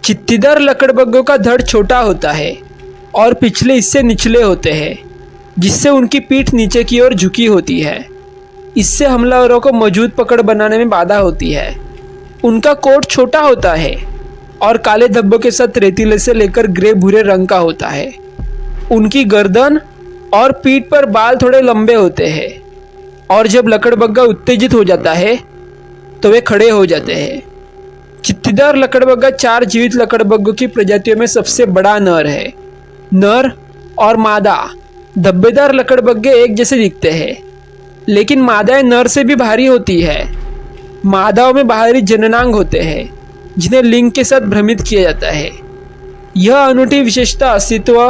चित्तीदार लकड़बग्गों का धड़ छोटा होता है और पिछले हिस्से निचले होते हैं, जिससे उनकी पीठ नीचे की ओर झुकी होती है। इससे हमलावरों को मजबूत पकड़ बनाने में बाधा होती है। उनका कोट छोटा होता है और काले धब्बों के साथ रेतीले से लेकर ग्रे भूरे रंग का होता है। उनकी गर्दन और पीठ पर बाल थोड़े लंबे होते हैं और जब लकड़बग्गा उत्तेजित हो जाता है तो वे खड़े हो जाते हैं। चित्तीदार लकड़बग्गा 4 जीवित लकड़बग्गों की प्रजातियों में सबसे बड़ा नर है। नर और मादा धब्बेदार लकड़बग्गे एक जैसे दिखते हैं, लेकिन मादाएं नर से भी भारी होती है। मादाओं में बाहरी जननांग होते हैं जिन्हें लिंग के साथ भ्रमित किया जाता है। यह अनूठी विशेषता अस्तित्व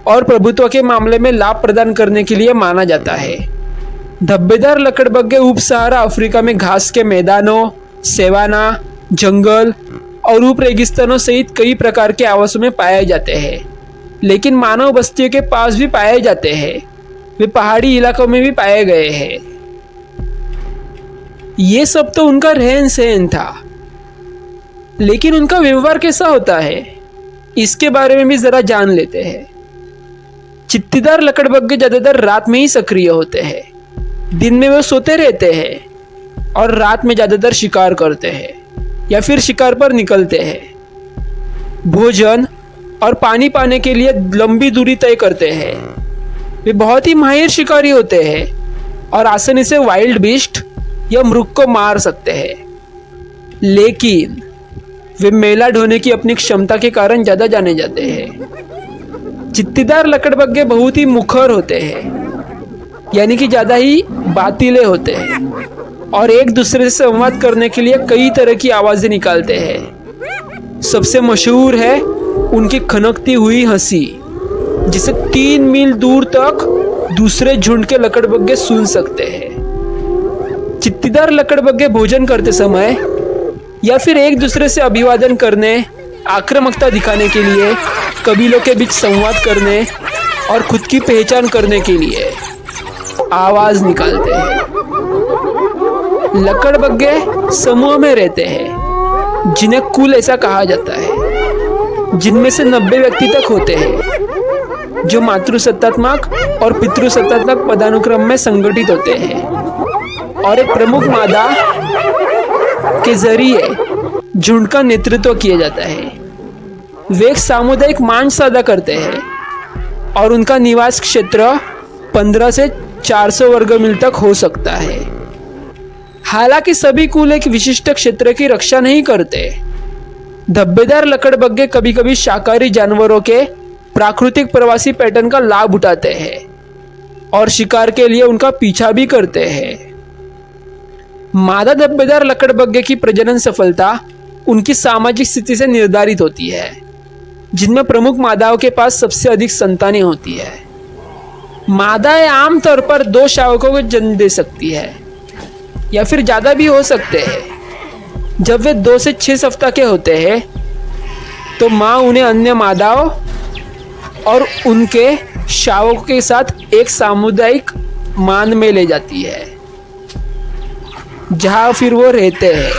और प्रभुत्व के मामले में लाभ प्रदान करने के लिए माना जाता है। धब्बेदार लकड़बग्गे उप सहारा अफ्रीका में घास के मैदानों, सेवाना, जंगल और उप रेगिस्तानों सहित कई प्रकार के आवासों में पाए जाते हैं, लेकिन मानव बस्तियों के पास भी पाए जाते हैं। वे पहाड़ी इलाकों में भी पाए गए हैं। ये सब तो उनका रहन सहन था, लेकिन उनका व्यवहार कैसा होता है, इसके बारे में भी जरा जान लेते हैं। चित्तीदार लकड़बग्गे ज्यादातर रात में ही सक्रिय होते हैं। दिन में वे सोते रहते हैं और रात में ज्यादातर शिकार करते हैं या फिर शिकार पर निकलते हैं। भोजन और पानी पाने के लिए लंबी दूरी तय करते हैं। वे बहुत ही माहिर शिकारी होते हैं और आसानी से वाइल्ड बीस्ट या मृग को मार सकते हैं, लेकिन वे मेला ढोने की अपनी क्षमता के कारण ज्यादा जाने जाते हैं। चित्तीदार लकड़बग्गे बहुत ही मुखर होते हैं, यानी कि ज्यादा ही बातिले होते हैं और एक दूसरे से संवाद करने के लिए कई तरह की आवाजें निकालते हैं। सबसे मशहूर है उनकी खनकती हुई हंसी, जिसे 3 मील दूर तक दूसरे झुंड के लकड़बग्गे सुन सकते हैं। चित्तीदार लकड़बग्गे भोजन करते समय या फिर एक दूसरे से अभिवादन करने, आक्रामकता दिखाने के लिए, कबीलों के बीच संवाद करने और खुद की पहचान करने के लिए आवाज निकालते हैं। लकड़बग्गे समूह में रहते हैं, जिन्हें कुल ऐसा कहा जाता है, जिनमें से 90 व्यक्ति तक होते हैं, जो मातृसत्तात्मक और पितृसत्तात्मक पदानुक्रम में संगठित होते हैं और एक प्रमुख मादा के जरिए झुंड का नेतृत्व किया जाता है। वे एक सामुदायिक मांस अदा करते हैं और उनका निवास क्षेत्र 15 से 400 वर्ग मील तक हो सकता है। हालांकि सभी कुल एक विशिष्ट क्षेत्र की रक्षा नहीं करते। धब्बेदार लकड़बग्गे कभी कभी शाकाहारी जानवरों के प्राकृतिक प्रवासी पैटर्न का लाभ उठाते हैं और शिकार के लिए उनका पीछा भी करते हैं। मादा धब्बेदार लकड़बग्गे की प्रजनन सफलता उनकी सामाजिक स्थिति से निर्धारित होती है, जिनमें प्रमुख मादाओं के पास सबसे अधिक संतानें होती है। मादाएं आमतौर पर 2 शावकों को जन्म दे सकती है या फिर ज़्यादा भी हो सकते हैं। जब वे 2 से 6 सप्ताह के होते हैं तो माँ उन्हें अन्य मादाओं और उनके शावकों के साथ एक सामुदायिक मान में ले जाती है, जहाँ फिर वो रहते हैं।